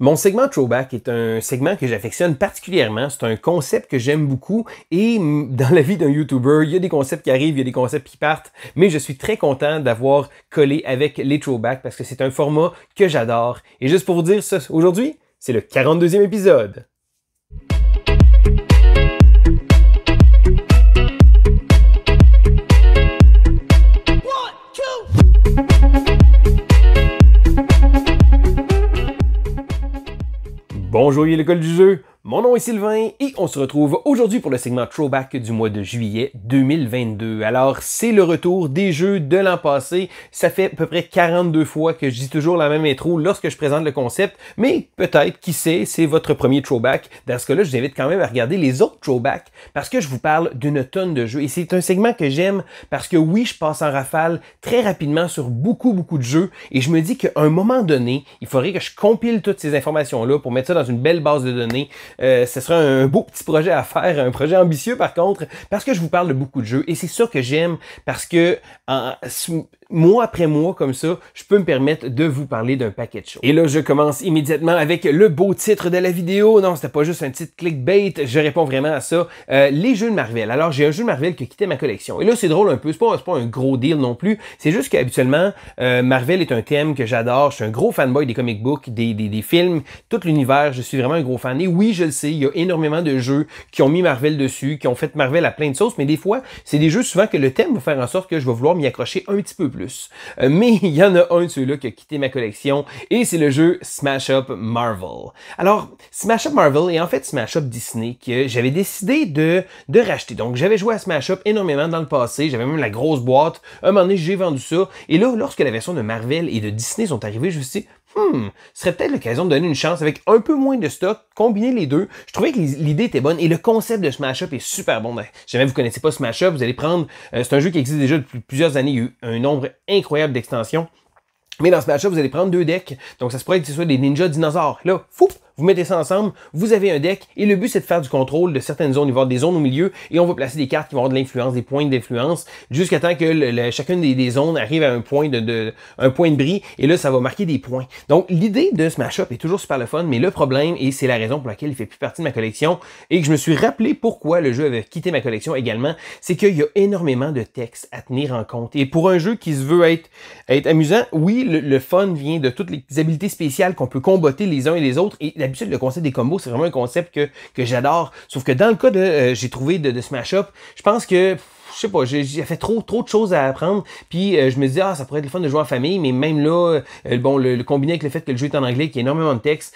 Mon segment Throwback est un segment que j'affectionne particulièrement. C'est un concept que j'aime beaucoup et dans la vie d'un YouTuber, il y a des concepts qui arrivent, il y a des concepts qui partent, mais je suis très content d'avoir collé avec les Throwbacks parce que c'est un format que j'adore. Et juste pour vous dire ça, aujourd'hui, c'est le 42e épisode. Bonjour, l'école du jeu. Mon nom est Sylvain et on se retrouve aujourd'hui pour le segment Throwback du mois de juillet 2022. Alors, c'est le retour des jeux de l'an passé. Ça fait à peu près 42 fois que je dis toujours la même intro lorsque je présente le concept, mais peut-être, qui sait, c'est votre premier Throwback. Dans ce cas-là, je vous invite quand même à regarder les autres Throwbacks parce que je vous parle d'une tonne de jeux et c'est un segment que j'aime parce que oui, je passe en rafale très rapidement sur beaucoup de jeux et je me dis qu'à un moment donné, il faudrait que je compile toutes ces informations-là pour mettre ça dans une belle base de données. Ce sera un beau petit projet à faire, un projet ambitieux par contre, parce que je vous parle de beaucoup de jeux et c'est ça que j'aime parce que mois après mois comme ça, je peux me permettre de vous parler d'un paquet de choses. Et là, je commence immédiatement avec le beau titre de la vidéo. Non, c'était pas juste un titre clickbait, je réponds vraiment à ça. Les jeux de Marvel. Alors, j'ai un jeu de Marvel qui a quitté ma collection. Et là, c'est drôle un peu, c'est pas un gros deal non plus. C'est juste qu'habituellement, Marvel est un thème que j'adore. Je suis un gros fanboy des comic books, des films, tout l'univers. Je suis vraiment un gros fan. Et oui, je le sais, il y a énormément de jeux qui ont mis Marvel dessus, qui ont fait Marvel à plein de sauces, mais des fois, c'est des jeux souvent que le thème va faire en sorte que je vais vouloir m'y accrocher un petit peu plus. Mais il y en a un de ceux-là qui a quitté ma collection et c'est le jeu Smash Up Marvel. Alors, Smash Up Marvel est en fait Smash Up Disney que j'avais décidé de racheter. Donc, j'avais joué à Smash Up énormément dans le passé, j'avais même la grosse boîte. Un moment donné, j'ai vendu ça. Et là, lorsque la version de Marvel et de Disney sont arrivées, je me suis dit, ce serait peut-être l'occasion de donner une chance avec un peu moins de stock, combiner les deux. Je trouvais que l'idée était bonne et le concept de Smash Up est super bon. Si jamais vous connaissez pas Smash Up, vous allez prendre, c'est un jeu qui existe déjà depuis plusieurs années, il y a eu un nombre incroyable d'extensions. Mais dans Smash Up, vous allez prendre deux decks, donc ça se pourrait que ce soit des ninjas dinosaures. Là, fou! Vous mettez ça ensemble, vous avez un deck, et le but c'est de faire du contrôle de certaines zones. Il va y avoir des zones au milieu, et on va placer des cartes qui vont avoir de l'influence, des points d'influence, jusqu'à temps que chacune des zones arrive à un point un point de bris, et là ça va marquer des points. Donc l'idée de Smash Up est toujours super le fun, mais le problème, et c'est la raison pour laquelle il fait plus partie de ma collection, et que je me suis rappelé pourquoi le jeu avait quitté ma collection également, c'est qu'il y a énormément de textes à tenir en compte. Et pour un jeu qui se veut être amusant, oui, le fun vient de toutes les habiletés spéciales qu'on peut comboter les uns et les autres, et d'habitude, le concept des combos, c'est vraiment un concept que j'adore. Sauf que dans le cas j'ai trouvé de Smash Up, je pense que, je sais pas, j'ai fait trop de choses à apprendre, puis je me dis, ça pourrait être le fun de jouer en famille, mais même là, le combiné avec le fait que le jeu est en anglais, qu'il y a énormément de texte,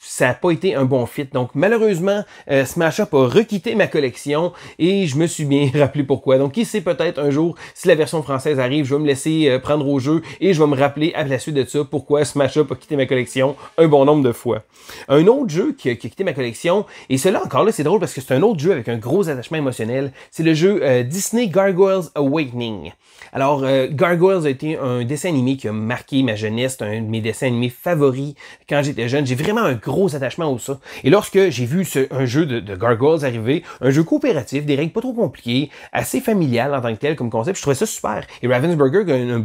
ça n'a pas été un bon fit. Donc malheureusement, Smash Up a requitté ma collection, et je me suis bien rappelé pourquoi. Donc qui sait, peut-être un jour, si la version française arrive, je vais me laisser prendre au jeu, et je vais me rappeler à la suite de ça pourquoi Smash Up a quitté ma collection un bon nombre de fois. Un autre jeu qui a quitté ma collection, et cela encore là, c'est drôle parce que c'est un autre jeu avec un gros attachement émotionnel, c'est le jeu Disney Gargoyles Awakening. Alors, Gargoyles a été un dessin animé qui a marqué ma jeunesse, c'est un de mes dessins animés favoris quand j'étais jeune. J'ai vraiment un gros attachement au ça. Et lorsque j'ai vu un jeu de Gargoyles arriver, un jeu coopératif, des règles pas trop compliquées, assez familial en tant que tel comme concept, je trouvais ça super. Et Ravensburger a un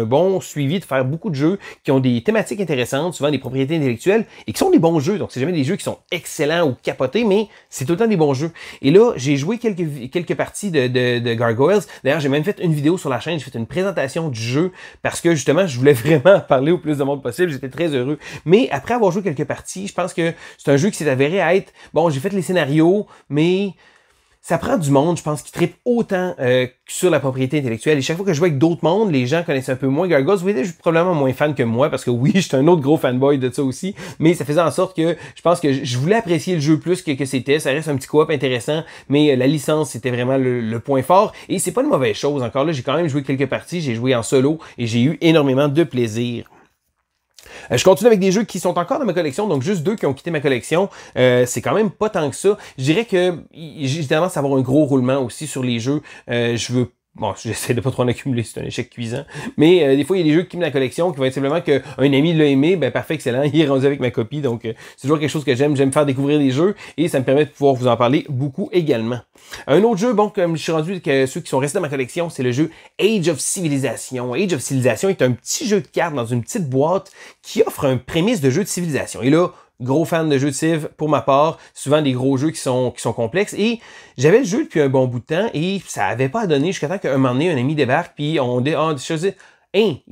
bon suivi de faire beaucoup de jeux qui ont des thématiques intéressantes, souvent des propriétés intellectuelles, et qui sont des bons jeux. Donc, c'est jamais des jeux qui sont excellents ou capotés, mais c'est tout le temps des bons jeux. Et là, j'ai joué quelques parties de Gargoyles. D'ailleurs, j'ai même fait une vidéo sur la chaîne, j'ai fait une présentation du jeu parce que justement, je voulais vraiment parler au plus de monde possible. J'étais très heureux. Mais après avoir joué quelques parties, je pense que c'est un jeu qui s'est avéré à être, bon, j'ai fait les scénarios, mais ça prend du monde, je pense, qui trippe autant sur la propriété intellectuelle. Et chaque fois que je joue avec d'autres mondes, les gens connaissent un peu moins Gargoyles. Vous voyez, je suis probablement moins fan que moi, parce que oui, je suis un autre gros fanboy de ça aussi, mais ça faisait en sorte que je pense que je voulais apprécier le jeu plus que c'était. Ça reste un petit co-op intéressant, mais la licence, c'était vraiment le point fort. Et c'est pas une mauvaise chose. Encore là, j'ai quand même joué quelques parties, j'ai joué en solo, et j'ai eu énormément de plaisir. Je continue avec des jeux qui sont encore dans ma collection, donc juste deux qui ont quitté ma collection. C'est quand même pas tant que ça. Je dirais que j'ai tendance à avoir un gros roulement aussi sur les jeux. Je veux bon, j'essaie de pas trop en accumuler, c'est un échec cuisant. Mais des fois, il y a des jeux qui me la collection, qui vont être simplement qu'un ami l'a aimé, ben parfait, excellent, il est rendu avec ma copie. Donc, c'est toujours quelque chose que j'aime. J'aime faire découvrir des jeux et ça me permet de pouvoir vous en parler beaucoup également. Un autre jeu, bon, comme je suis rendu que ceux qui sont restés dans ma collection, c'est le jeu Age of Civilization. Age of Civilization est un petit jeu de cartes dans une petite boîte qui offre un prémisse de jeu de civilisation. Et là, gros fan de jeux de civ pour ma part, souvent des gros jeux qui sont complexes et j'avais le jeu depuis un bon bout de temps et ça avait pas à donner jusqu'à temps qu'un moment donné un ami débarque puis on dit hey,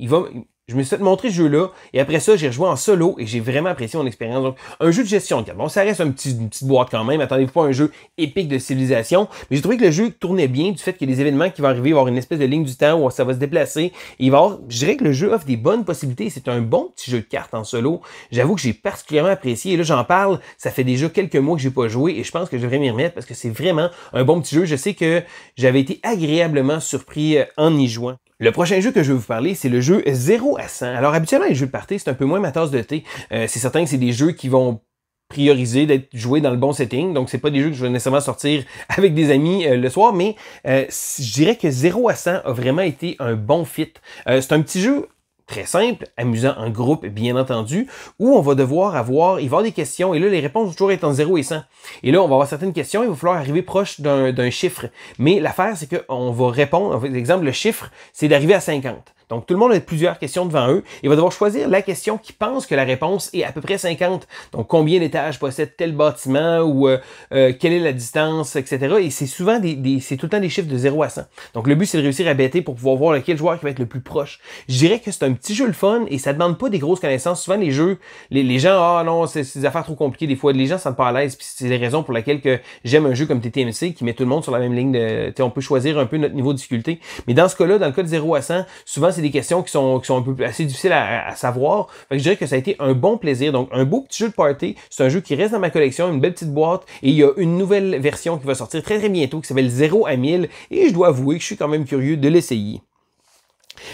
je me suis fait montrer ce jeu-là, et après ça, j'ai rejoué en solo, et j'ai vraiment apprécié mon expérience. Donc, un jeu de gestion de cartes. Bon, ça reste une petite boîte quand même, attendez-vous pas un jeu épique de civilisation, mais j'ai trouvé que le jeu tournait bien du fait qu'il y a des événements qui vont arriver, il va y avoir une espèce de ligne du temps où ça va se déplacer, et il va y avoir, je dirais que le jeu offre des bonnes possibilités, c'est un bon petit jeu de cartes en solo. J'avoue que j'ai particulièrement apprécié, et là, j'en parle, ça fait déjà quelques mois que j'ai pas joué, et je pense que je devrais m'y remettre, parce que c'est vraiment un bon petit jeu. Je sais que j'avais été agréablement surpris en y jouant. Le prochain jeu que je vais vous parler, c'est le jeu 0 à 100. Alors, habituellement, les jeux de party, c'est un peu moins ma tasse de thé. C'est certain que c'est des jeux qui vont prioriser d'être joués dans le bon setting. Donc, c'est pas des jeux que je vais nécessairement sortir avec des amis le soir, mais je dirais que 0 à 100 a vraiment été un bon fit. C'est un petit jeu très simple, amusant en groupe, bien entendu, où on va devoir il va y avoir des questions, et là, les réponses vont toujours être entre 0 et 100. Et là, on va avoir certaines questions, il va falloir arriver proche d'un chiffre. Mais l'affaire, c'est qu'on va répondre, par exemple, le chiffre, c'est d'arriver à 50. Donc, tout le monde a plusieurs questions devant eux. Il va devoir choisir la question qui pense que la réponse est à peu près 50. Donc, combien d'étages possède tel bâtiment ou quelle est la distance, etc. Et c'est souvent c'est tout le temps des chiffres de 0 à 100. Donc, le but, c'est de réussir à bêter pour pouvoir voir lequel joueur qui va être le plus proche. Je dirais que c'est un petit jeu le fun et ça demande pas des grosses connaissances. Souvent, les jeux, les gens, ah non, c'est des affaires trop compliquées. Des fois, les gens ne sont pas à l'aise. Puis c'est les raisons pour lesquelles que j'aime un jeu comme TTMC qui met tout le monde sur la même ligne de... On peut choisir un peu notre niveau de difficulté. Mais dans ce cas-là, dans le cas de 0 à 100, souvent, c'est des questions qui sont un peu assez difficiles à savoir. Fait que je dirais que ça a été un bon plaisir. Donc, un beau petit jeu de party. C'est un jeu qui reste dans ma collection, une belle petite boîte. Et il y a une nouvelle version qui va sortir très très bientôt qui s'appelle 0 à 1000. Et je dois avouer que je suis quand même curieux de l'essayer.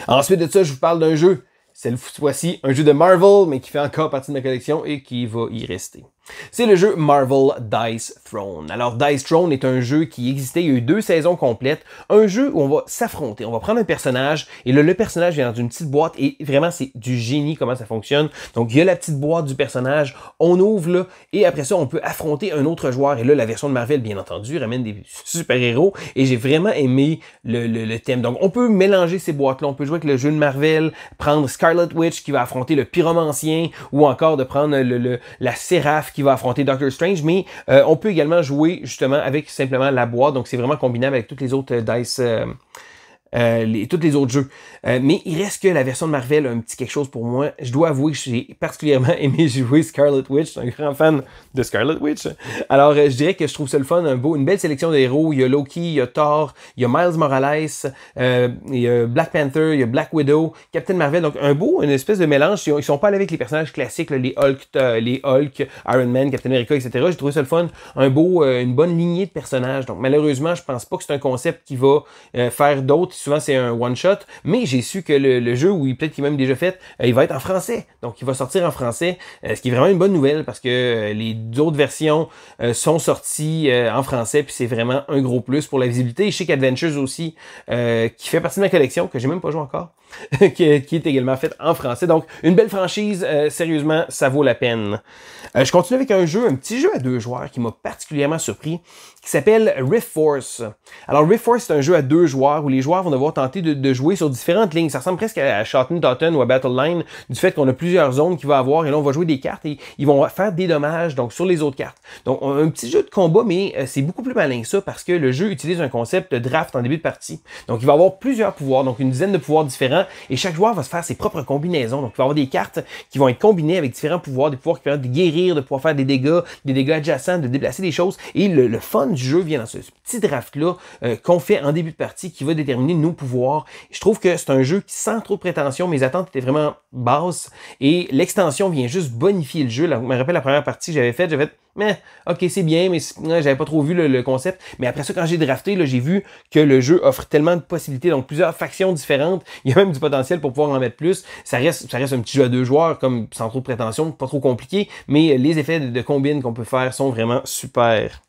Ensuite de ça, je vous parle d'un jeu. Cette fois-ci, un jeu de Marvel, mais qui fait encore partie de ma collection et qui va y rester. C'est le jeu Marvel Dice Throne. Alors, Dice Throne est un jeu qui existait, il y a eu 2 saisons complètes. Un jeu où on va s'affronter, on va prendre un personnage, et là, le personnage vient dans une petite boîte, et vraiment, c'est du génie comment ça fonctionne. Donc, il y a la petite boîte du personnage, on ouvre là, et après ça, on peut affronter un autre joueur. Et là, la version de Marvel, bien entendu, ramène des super-héros, et j'ai vraiment aimé le thème. Donc, on peut mélanger ces boîtes-là, on peut jouer avec le jeu de Marvel, prendre Scarlet Witch qui va affronter le pyromancien, ou encore de prendre la Séraph qui va affronter Doctor Strange, mais on peut également jouer justement avec simplement la boîte, donc c'est vraiment combinable avec toutes les autres dice, tous les autres jeux. Mais il reste que la version de Marvel a un petit quelque chose pour moi. Je dois avouer que j'ai particulièrement aimé jouer Scarlet Witch. Je suis un grand fan de Scarlet Witch. Alors, je dirais que je trouve ça le fun, une belle sélection de héros. Il y a Loki, il y a Thor, il y a Miles Morales, il y a Black Panther, il y a Black Widow, Captain Marvel. Donc, une espèce de mélange. Ils sont pas allés avec les personnages classiques, là, les Hulk, Iron Man, Captain America, etc. J'ai trouvé ça le fun. Une bonne lignée de personnages. Donc, malheureusement, je pense pas que c'est un concept qui va faire d'autres. Souvent, c'est un one-shot, mais j'ai su que le jeu, où peut-être qu'il est même déjà fait, il va être en français. Donc, il va sortir en français, ce qui est vraiment une bonne nouvelle parce que les autres versions sont sorties en français, puis c'est vraiment un gros plus pour la visibilité. Et Chic Adventures aussi, qui fait partie de ma collection, que j'ai même pas joué encore, qui est également faite en français. Donc, une belle franchise, sérieusement, ça vaut la peine. Je continue avec un petit jeu à 2 joueurs qui m'a particulièrement surpris, qui s'appelle Rift Force. Alors, Rift Force, c'est un jeu à 2 joueurs où les joueurs vont devoir tenter de jouer sur différentes lignes. Ça ressemble presque à Shoten Totten ou à Battle Line, du fait qu'on a plusieurs zones qu'il va avoir, et là, on va jouer des cartes et ils vont faire des dommages donc sur les autres cartes. Donc, on a un petit jeu de combat, mais c'est beaucoup plus malin que ça parce que le jeu utilise un concept de draft en début de partie. Donc, il va avoir plusieurs pouvoirs, donc une dizaine de pouvoirs différents, et chaque joueur va se faire ses propres combinaisons. Donc, il va avoir des cartes qui vont être combinées avec différents pouvoirs, des pouvoirs qui permettent de guérir, de pouvoir faire des dégâts adjacents, de déplacer des choses. Et le fun du jeu vient dans ce petit draft-là qu'on fait en début de partie qui va déterminer nos pouvoirs. Je trouve que c'est un jeu qui, sans trop de prétention, mes attentes étaient vraiment basses et l'extension vient juste bonifier le jeu. Là, je me rappelle la première partie que j'avais faite, mais ok, c'est bien, mais j'avais pas trop vu le concept. Mais après ça, quand j'ai drafté, là, j'ai vu que le jeu offre tellement de possibilités, donc plusieurs factions différentes. Il y a même du potentiel pour pouvoir en mettre plus. Ça reste un petit jeu à 2 joueurs, comme sans trop de prétention, pas trop compliqué, mais les effets de combine qu'on peut faire sont vraiment super.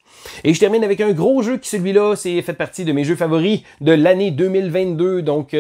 Et je termine avec un gros jeu qui, celui-là, c'est fait partie de mes jeux favoris de l'année 2022. Donc,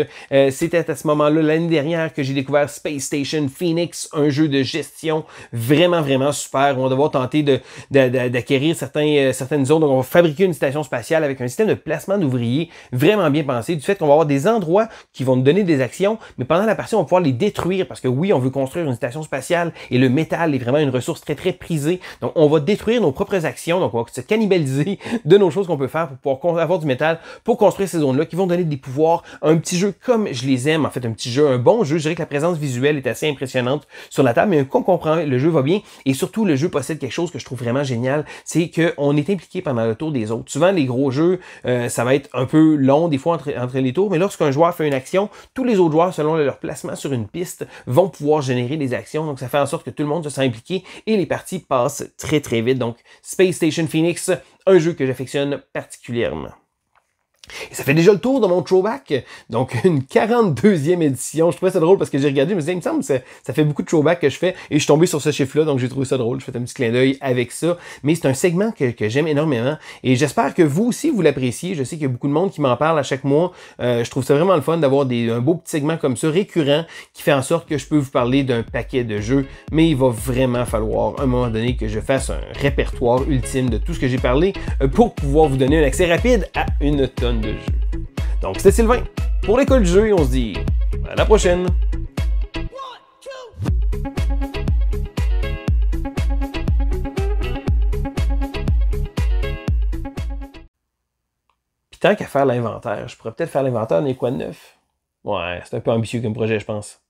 c'était à ce moment-là, l'année dernière, que j'ai découvert Space Station Phoenix, un jeu de gestion vraiment, vraiment super. On va devoir tenter d'acquérir certaines zones. Donc, on va fabriquer une station spatiale avec un système de placement d'ouvriers vraiment bien pensé, du fait qu'on va avoir des endroits qui vont nous donner des actions, mais pendant la partie, on va pouvoir les détruire parce que oui, on veut construire une station spatiale et le métal est vraiment une ressource très, très prisée. Donc, on va détruire nos propres actions. Donc, on va se cannibaliser de nos choses qu'on peut faire pour pouvoir avoir du métal pour construire ces zones-là qui vont donner des pouvoirs. Un petit jeu comme je les aime, en fait, un petit jeu, un bon jeu. Je dirais que la présence visuelle est assez impressionnante sur la table, mais qu'on comprend, le jeu va bien et surtout, le jeu possède quelque chose que je trouve vraiment génial, c'est qu'on est impliqué pendant le tour des autres. Souvent, les gros jeux, ça va être un peu long des fois entre les tours, mais lorsqu'un joueur fait une action, tous les autres joueurs, selon leur placement sur une piste, vont pouvoir générer des actions. Donc, ça fait en sorte que tout le monde se sent impliqué et les parties passent très, très vite. Donc, Space Station Phoenix, un jeu que j'affectionne particulièrement. Et ça fait déjà le tour de mon throwback, donc une 42e édition. Je trouvais ça drôle parce que j'ai regardé, je me disais, il me semble que ça fait beaucoup de throwback que je fais, et je suis tombé sur ce chiffre-là, donc j'ai trouvé ça drôle. Je fais un petit clin d'œil avec ça, mais c'est un segment que j'aime énormément, et j'espère que vous aussi, vous l'appréciez. Je sais qu'il y a beaucoup de monde qui m'en parle à chaque mois. Je trouve ça vraiment le fun d'avoir un beau petit segment comme ça, récurrent, qui fait en sorte que je peux vous parler d'un paquet de jeux, mais il va vraiment falloir, à un moment donné, que je fasse un répertoire ultime de tout ce que j'ai parlé pour pouvoir vous donner un accès rapide à une tonne de jeux. Donc, c'était Sylvain pour l'école du jeu et on se dit à la prochaine! Puis tant qu'à faire l'inventaire, je pourrais peut-être faire l'inventaire d'un quoi de neuf. Ouais, c'est un peu ambitieux comme projet, je pense.